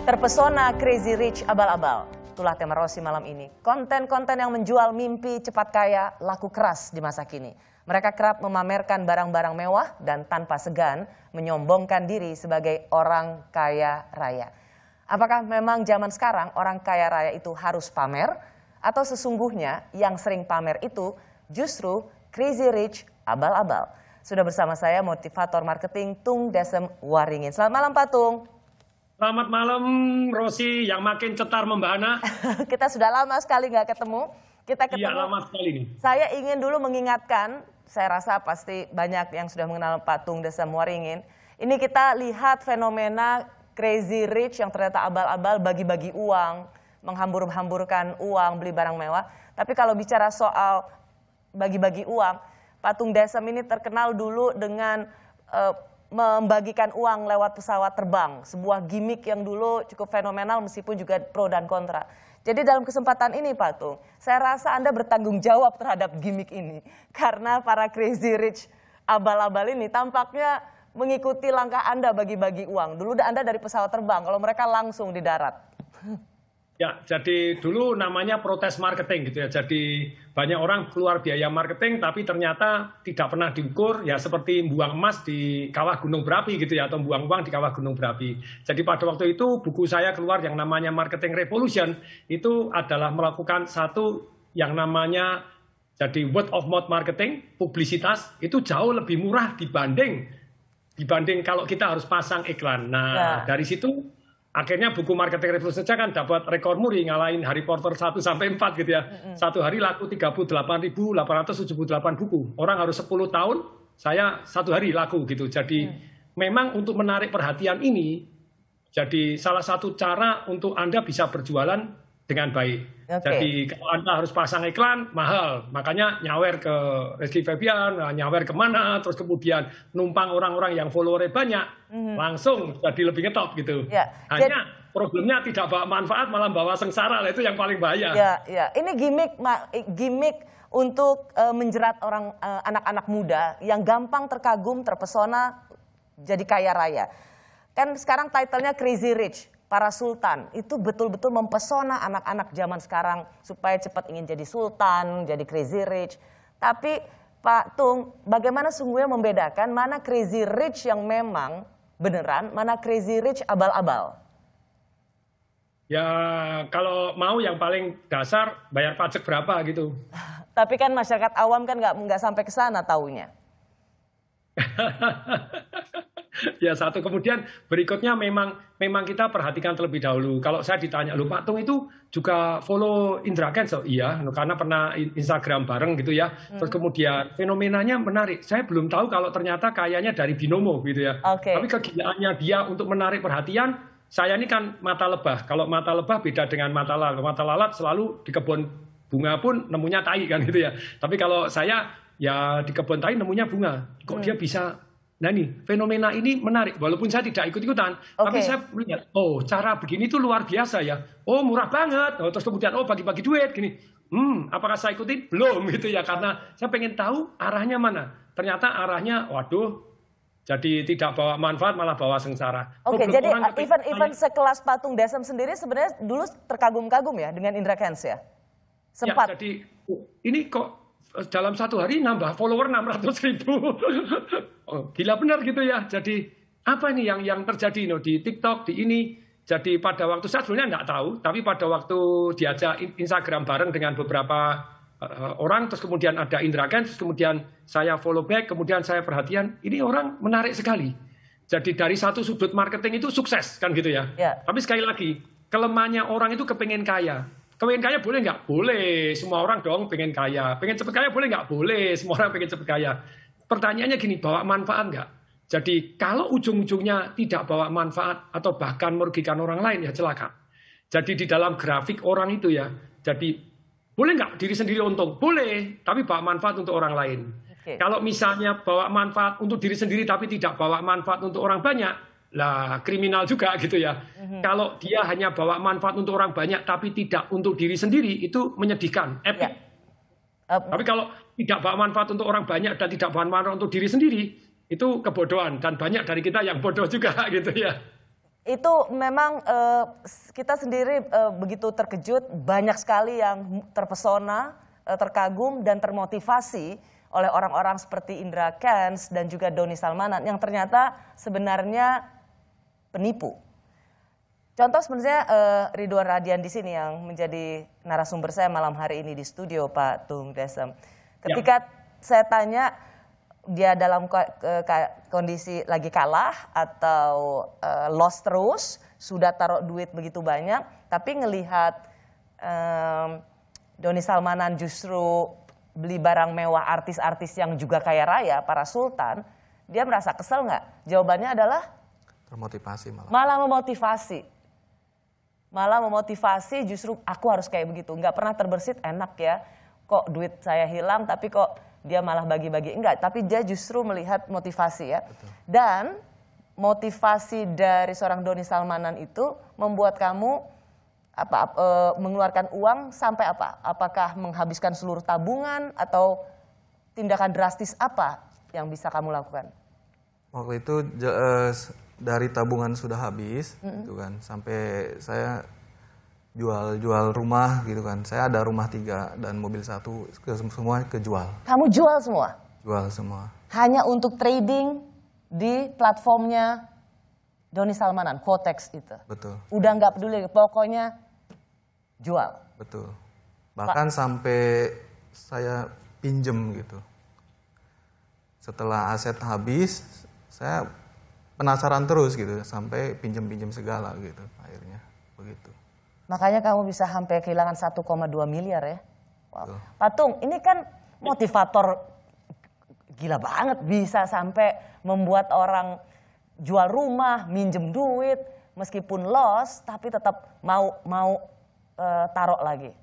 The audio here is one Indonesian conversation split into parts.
Terpesona Crazy Rich abal-abal. Itulah tema Rosi malam ini. Konten-konten yang menjual mimpi cepat kaya laku keras di masa kini. Mereka kerap memamerkan barang-barang mewah dan tanpa segan menyombongkan diri sebagai orang kaya raya. Apakah memang zaman sekarang orang kaya raya itu harus pamer? Atau sesungguhnya yang sering pamer itu justru Crazy Rich abal-abal? Sudah bersama saya motivator marketing Tung Desem Waringin. Selamat malam Pak Tung. Selamat malam Rosi yang makin cetar membahana. Kita sudah lama sekali nggak ketemu. Kita ketemu. Iya, lama sekali nih. Saya ingin dulu mengingatkan, saya rasa pasti banyak yang sudah mengenal Pak Tung Desem Waringin. Ini kita lihat fenomena Crazy Rich yang ternyata abal-abal bagi-bagi uang, menghambur-hamburkan uang, beli barang mewah. Tapi kalau bicara soal bagi-bagi uang, Pak Tung Desem ini terkenal dulu dengan membagikan uang lewat pesawat terbang. Sebuah gimmick yang dulu cukup fenomenal meskipun juga pro dan kontra. Jadi dalam kesempatan ini Pak Tung, saya rasa Anda bertanggung jawab terhadap gimmick ini. Karena para Crazy Rich abal-abal ini tampaknya mengikuti langkah Anda bagi-bagi uang. Dulu Anda dari pesawat terbang, kalau mereka langsung di darat. Ya, jadi dulu namanya protes marketing gitu ya. Jadi banyak orang keluar biaya marketing tapi ternyata tidak pernah diukur ya, seperti buang emas di kawah gunung berapi gitu ya, atau buang uang di kawah gunung berapi. Jadi pada waktu itu buku saya keluar yang namanya Marketing Revolution, itu adalah melakukan satu yang namanya jadi word of mouth marketing, publisitas itu jauh lebih murah dibanding kalau kita harus pasang iklan. Nah, dari situ akhirnya buku Marketing Revolution saja kan dapat rekor muri, ngalahin Harry Potter 1 sampai 4 gitu ya. Satu hari laku 38.878 buku. Orang harus 10 tahun, saya satu hari laku gitu. Jadi memang untuk menarik perhatian ini, jadi salah satu cara untuk Anda bisa berjualan dengan baik. Jadi kalau Anda harus pasang iklan, mahal. Makanya nyawer ke Rizky Febian, nyawer kemana, terus kemudian numpang orang-orang yang followernya banyak, langsung jadi lebih ngetop gitu. Ya. Hanya problemnya tidak bawa manfaat, malah bawa sengsara, itu yang paling bahaya. Ya. Ini gimmick untuk menjerat orang anak-anak muda yang gampang terkagum, terpesona, jadi kaya raya. Kan sekarang titlenya Crazy Rich. Para sultan itu betul-betul mempesona anak-anak zaman sekarang supaya cepat ingin jadi sultan, jadi crazy rich. Tapi Pak Tung, bagaimana sungguhnya membedakan mana crazy rich yang memang beneran, mana crazy rich abal-abal? Ya kalau mau yang paling dasar bayar pajak berapa gitu. Tapi kan masyarakat awam kan nggak sampai ke sana taunya. Ya satu, kemudian berikutnya memang kita perhatikan terlebih dahulu. Kalau saya ditanya, Pak Tung itu juga follow Indra Kents? Oh iya, karena pernah Instagram bareng gitu ya. Terus kemudian fenomenanya menarik. Saya belum tahu kalau ternyata kayaknya dari binomo gitu ya. Tapi kegilaannya dia untuk menarik perhatian, saya ini kan mata lebah. Kalau mata lebah beda dengan mata lalat. Mata lalat selalu di kebun bunga pun nemunya tai kan gitu ya. Tapi kalau saya ya di kebun tai nemunya bunga. Kok dia bisa? Nah nih, fenomena ini menarik. Walaupun saya tidak ikut-ikutan, tapi saya melihat, oh cara begini tuh luar biasa ya. Oh murah banget. Oh, terus kemudian, oh bagi-bagi duit gini. Apakah saya ikutin? Belum gitu ya. Karena saya pengen tahu arahnya mana. Ternyata arahnya, waduh, jadi tidak bawa manfaat, malah bawa sengsara. Jadi event sekelas Pak Tung Desem sendiri sebenarnya dulu terkagum-kagum ya dengan Indra Kents ya? Sempat. Ya, jadi ini kok dalam satu hari nambah follower 600.000. Oh, gila benar gitu ya. Jadi apa ini yang terjadi di TikTok, di ini. Jadi pada waktu saya sebenarnya nggak tahu, tapi pada waktu diajak Instagram bareng dengan beberapa orang, terus kemudian ada Indra Kents, terus kemudian saya follow back, kemudian saya perhatian, ini orang menarik sekali. Jadi dari satu sudut marketing itu sukses kan gitu ya. Tapi sekali lagi, kelemahannya orang itu kepengen kaya. Pengen kaya boleh nggak? Boleh. Semua orang dong pengen kaya. Pengen cepet kaya boleh nggak? Boleh. Semua orang pengen cepet kaya. Pertanyaannya gini, bawa manfaat nggak? Jadi kalau ujung-ujungnya tidak bawa manfaat atau bahkan merugikan orang lain, ya celaka. Jadi di dalam grafik orang itu ya, jadi boleh nggak diri sendiri untung? Boleh, tapi bawa manfaat untuk orang lain. Kalau misalnya bawa manfaat untuk diri sendiri tapi tidak bawa manfaat untuk orang banyak, lah kriminal juga gitu ya. Kalau dia hanya bawa manfaat untuk orang banyak tapi tidak untuk diri sendiri, itu menyedihkan, epic. Tapi kalau tidak bawa manfaat untuk orang banyak dan tidak bawa manfaat untuk diri sendiri, itu kebodohan. Dan banyak dari kita yang bodoh juga gitu ya. Itu memang kita sendiri begitu terkejut, banyak sekali yang terpesona, terkagum dan termotivasi oleh orang-orang seperti Indra Kents dan juga Doni Salmanan yang ternyata sebenarnya penipu. Contoh sebenarnya Ridwan Radian di sini yang menjadi narasumber saya malam hari ini di studio, Pak Tung Desem. Ketika saya tanya dia dalam kondisi lagi kalah atau loss terus, sudah taruh duit begitu banyak, tapi ngelihat Doni Salmanan justru beli barang mewah artis-artis yang juga kaya raya, para sultan, dia merasa kesel nggak? Jawabannya adalah? Termotivasi malah. Malah memotivasi justru aku harus kayak begitu. Nggak pernah terbersit, enak ya, kok duit saya hilang tapi kok dia malah bagi-bagi. Enggak, tapi dia justru melihat motivasi ya. Betul. Dan motivasi dari seorang Doni Salmanan itu membuat kamu mengeluarkan uang sampai apa? Apakah menghabiskan seluruh tabungan atau tindakan drastis apa yang bisa kamu lakukan? Waktu itu dari tabungan sudah habis, gitu kan, sampai saya jual rumah gitu kan. Saya ada rumah 3 dan mobil 1, semua kejual. Kamu jual semua? Jual semua. Hanya untuk trading di platformnya Doni Salmanan, Quotex itu? Betul. Udah nggak peduli, pokoknya jual? Betul. Bahkan sampai saya pinjem gitu. Setelah aset habis, saya penasaran terus gitu, sampai pinjem-pinjem segala gitu akhirnya, begitu. Makanya kamu bisa sampai kehilangan 1,2 miliar ya. Wow. Pak Tung, ini kan motivator gila banget, bisa sampai membuat orang jual rumah, minjem duit, meskipun loss, tapi tetap mau taruh lagi.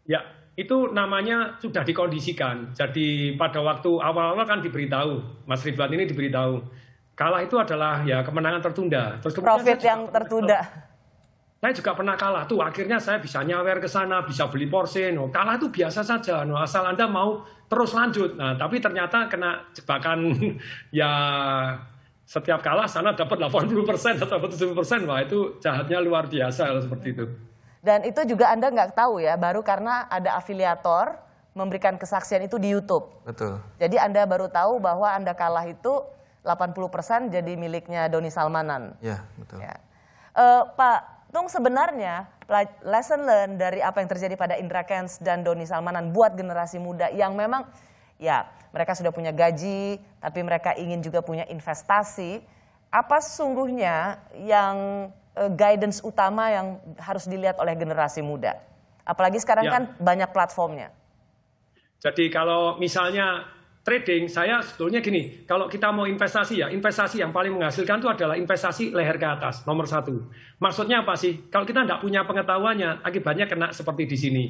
Ya, itu namanya sudah dikondisikan. Jadi pada waktu awal-awal kan diberitahu, Mas Ridwan ini diberitahu, kalah itu adalah ya kemenangan tertunda. Terus profit yang tertunda. Saya juga pernah kalah tuh, akhirnya saya bisa nyawer ke sana, bisa beli Porsche. No, kalah itu biasa saja, no, asal Anda mau terus lanjut. Nah, tapi ternyata kena jebakan ya setiap kalah sana dapat 80% atau 70%. Wah, itu jahatnya luar biasa seperti itu. Dan itu juga Anda nggak tahu ya, baru karena ada afiliator memberikan kesaksian itu di YouTube. Betul. Jadi Anda baru tahu bahwa Anda kalah itu 80% jadi miliknya Doni Salmanan. Ya, betul. Ya. Pak Tung, sebenarnya lesson learn dari apa yang terjadi pada Indra Kents dan Doni Salmanan buat generasi muda yang memang ya mereka sudah punya gaji, tapi mereka ingin juga punya investasi. Apa sesungguhnya yang guidance utama yang harus dilihat oleh generasi muda? Apalagi sekarang kan banyak platformnya. Jadi kalau misalnya trading, saya sebetulnya gini, kalau kita mau investasi ya, investasi yang paling menghasilkan itu adalah investasi leher ke atas, nomor 1. Maksudnya apa sih? Kalau kita tidak punya pengetahuannya, akibatnya kena seperti di sini.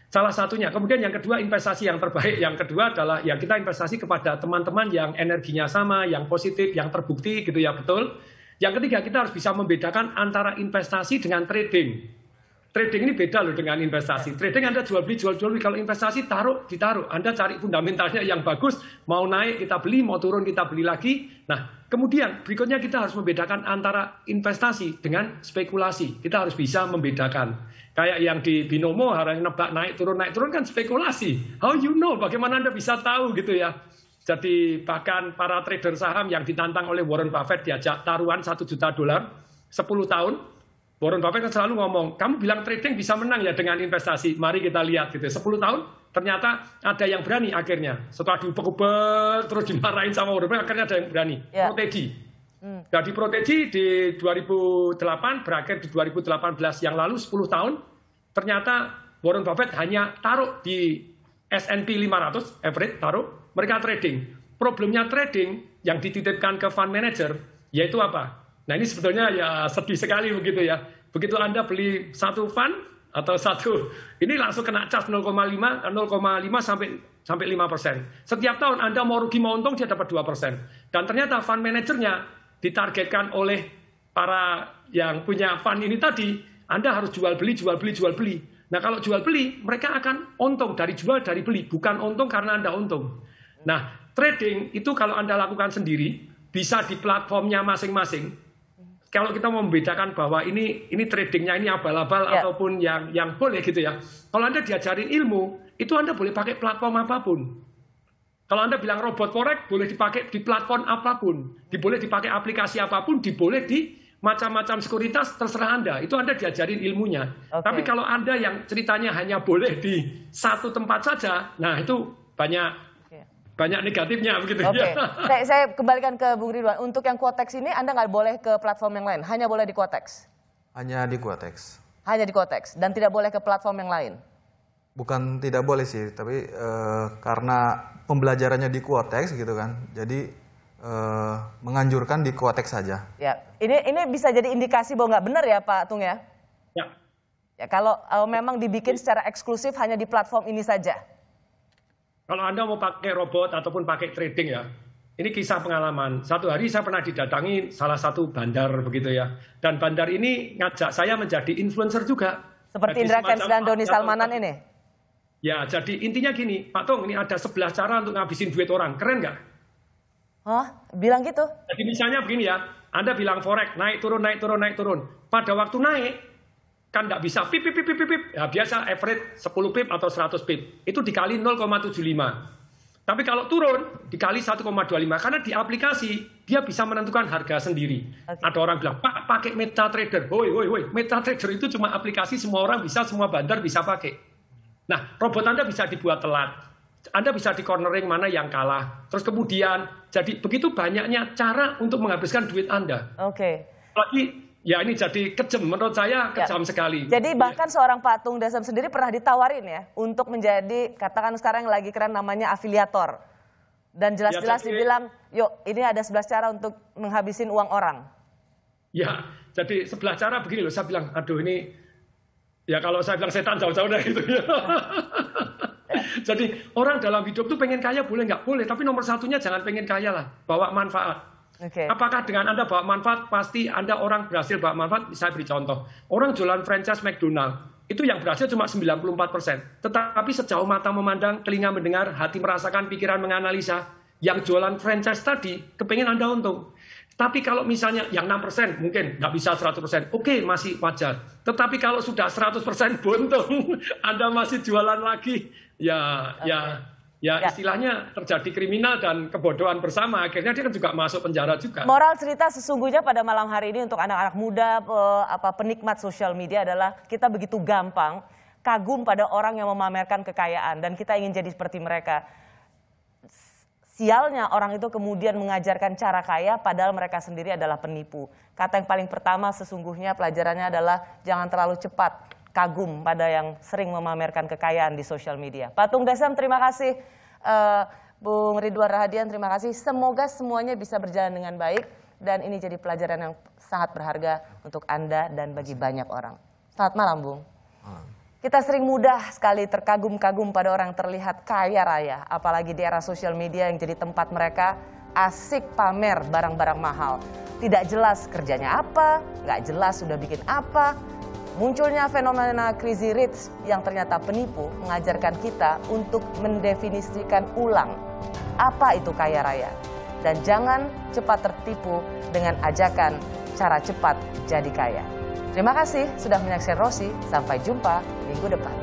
Salah satunya. Kemudian yang kedua, investasi yang terbaik. Yang kedua adalah ya kita investasi kepada teman-teman yang energinya sama, yang positif, yang terbukti gitu ya, betul. Yang ketiga, kita harus bisa membedakan antara investasi dengan trading. Trading ini beda loh dengan investasi. Trading Anda jual beli. Kalau investasi ditaruh. Anda cari fundamentalnya yang bagus, mau naik kita beli, mau turun kita beli lagi. Nah, kemudian berikutnya kita harus membedakan antara investasi dengan spekulasi. Kita harus bisa membedakan. Kayak yang di binomo, harus nebak naik turun kan spekulasi. How you know? Bagaimana Anda bisa tahu gitu ya? Jadi bahkan para trader saham yang ditantang oleh Warren Buffett diajak taruhan $1 juta 10 tahun. Warren Buffett kan selalu ngomong, kamu bilang trading bisa menang ya dengan investasi. Mari kita lihat gitu. 10 tahun ternyata ada yang berani akhirnya. Setelah diubek-ubek terus dimarahin sama Warren Buffett, akhirnya ada yang berani. Protegi. Jadi protegi di 2008 berakhir di 2018 yang lalu 10 tahun. Ternyata Warren Buffett hanya taruh di S&P 500 average taruh. Mereka trading. Problemnya trading yang dititipkan ke fund manager yaitu apa? Nah ini sebetulnya ya sedih sekali begitu ya. Begitu Anda beli satu fund atau ini langsung kena charge 0,5 sampai 5%. Setiap tahun Anda mau rugi mau untung dia dapat 2%. Dan ternyata fund manajernya ditargetkan oleh para yang punya fund ini tadi, Anda harus jual beli. Nah kalau jual beli mereka akan untung dari jual dari beli, bukan untung karena Anda untung. Nah trading itu kalau Anda lakukan sendiri bisa di platformnya masing-masing. kalau kita membedakan bahwa ini tradingnya ini abal-abal ataupun yang boleh gitu ya. Kalau Anda diajarin ilmu, itu Anda boleh pakai platform apapun. Kalau Anda bilang robot forex, boleh dipakai di platform apapun. Boleh dipakai aplikasi apapun, boleh di macam-macam sekuritas, terserah Anda. Itu Anda diajarin ilmunya. Tapi kalau Anda yang ceritanya hanya boleh di satu tempat saja, nah itu banyak negatifnya begitu ya. Saya kembalikan ke Bung Ridwan. Untuk yang Quotex ini Anda nggak boleh ke platform yang lain, hanya boleh di Quotex. Hanya di Quotex. Hanya di Quotex dan tidak boleh ke platform yang lain. Bukan tidak boleh sih, tapi karena pembelajarannya di Quotex gitu kan, jadi menganjurkan di Quotex saja. Ya, ini bisa jadi indikasi bahwa nggak benar ya Pak Tung ya? Ya. Ya kalau memang dibikin secara eksklusif hanya di platform ini saja. Kalau Anda mau pakai robot ataupun pakai trading ya, ini kisah pengalaman. Satu hari saya pernah didatangi salah satu bandar begitu ya. Dan bandar ini ngajak saya menjadi influencer juga. Seperti Indra Kents dan Doni Salmanan ini? Ya, jadi intinya gini, Pak Tung, ini ada 11 cara untuk ngabisin duit orang. Keren nggak? Hah? Bilang gitu? Jadi misalnya begini ya, Anda bilang forex, naik turun, naik turun, naik turun. Pada waktu naik, kan nggak bisa pip. Ya, biasa average 10 pip atau 100 pip. Itu dikali 0,75. Tapi kalau turun, dikali 1,25. Karena di aplikasi, dia bisa menentukan harga sendiri. Ada orang bilang, Pak, pakai MetaTrader. Woi, MetaTrader itu cuma aplikasi, semua orang bisa, semua bandar bisa pakai. Nah, robot Anda bisa dibuat telat. Anda bisa di cornering mana yang kalah. Terus kemudian, jadi begitu banyaknya cara untuk menghabiskan duit Anda. Lagi, ya ini jadi kejam, menurut saya kejam sekali. Jadi bahkan seorang Pak Tung Desem sendiri pernah ditawarin ya untuk menjadi, katakan sekarang yang lagi keren namanya afiliator. Dan jelas-jelas dibilang, yuk ini ada 11 cara untuk menghabisin uang orang. Ya, jadi 11 cara begini loh, saya bilang, aduh ini, ya kalau saya bilang setan jauh-jauh dari itu ya. Jadi orang dalam hidup tuh pengen kaya boleh nggak boleh, tapi nomor satunya jangan pengen kaya lah, bawa manfaat. Apakah dengan Anda bawa manfaat, pasti Anda orang berhasil bawa manfaat. Saya beri contoh, orang jualan franchise McDonald, itu yang berhasil cuma 94%. Tetapi sejauh mata memandang, telinga mendengar, hati merasakan, pikiran menganalisa, yang jualan franchise tadi, kepengen Anda untung. Tapi kalau misalnya yang 6% mungkin nggak bisa 100%, oke, masih wajar. Tetapi kalau sudah 100% buntung, Anda masih jualan lagi, ya istilahnya terjadi kriminal dan kebodohan bersama. Akhirnya dia kan juga masuk penjara juga. Moral cerita sesungguhnya pada malam hari ini untuk anak-anak muda, penikmat sosial media adalah kita begitu gampang kagum pada orang yang memamerkan kekayaan dan kita ingin jadi seperti mereka. Sialnya orang itu kemudian mengajarkan cara kaya padahal mereka sendiri adalah penipu. Kata yang paling pertama sesungguhnya pelajarannya adalah jangan terlalu cepat kagum pada yang sering memamerkan kekayaan di sosial media. Pak Tung Desem, terima kasih. Bung Ridwan Rahadian, terima kasih. Semoga semuanya bisa berjalan dengan baik dan ini jadi pelajaran yang sangat berharga untuk Anda dan bagi banyak orang. Selamat malam, Bung. Kita sering mudah sekali terkagum-kagum pada orang terlihat kaya raya, apalagi di era sosial media yang jadi tempat mereka asik pamer barang-barang mahal. Tidak jelas kerjanya apa, nggak jelas sudah bikin apa. Munculnya fenomena crazy rich yang ternyata penipu mengajarkan kita untuk mendefinisikan ulang apa itu kaya raya. Dan jangan cepat tertipu dengan ajakan cara cepat jadi kaya. Terima kasih sudah menyaksikan Rosi. Sampai jumpa minggu depan.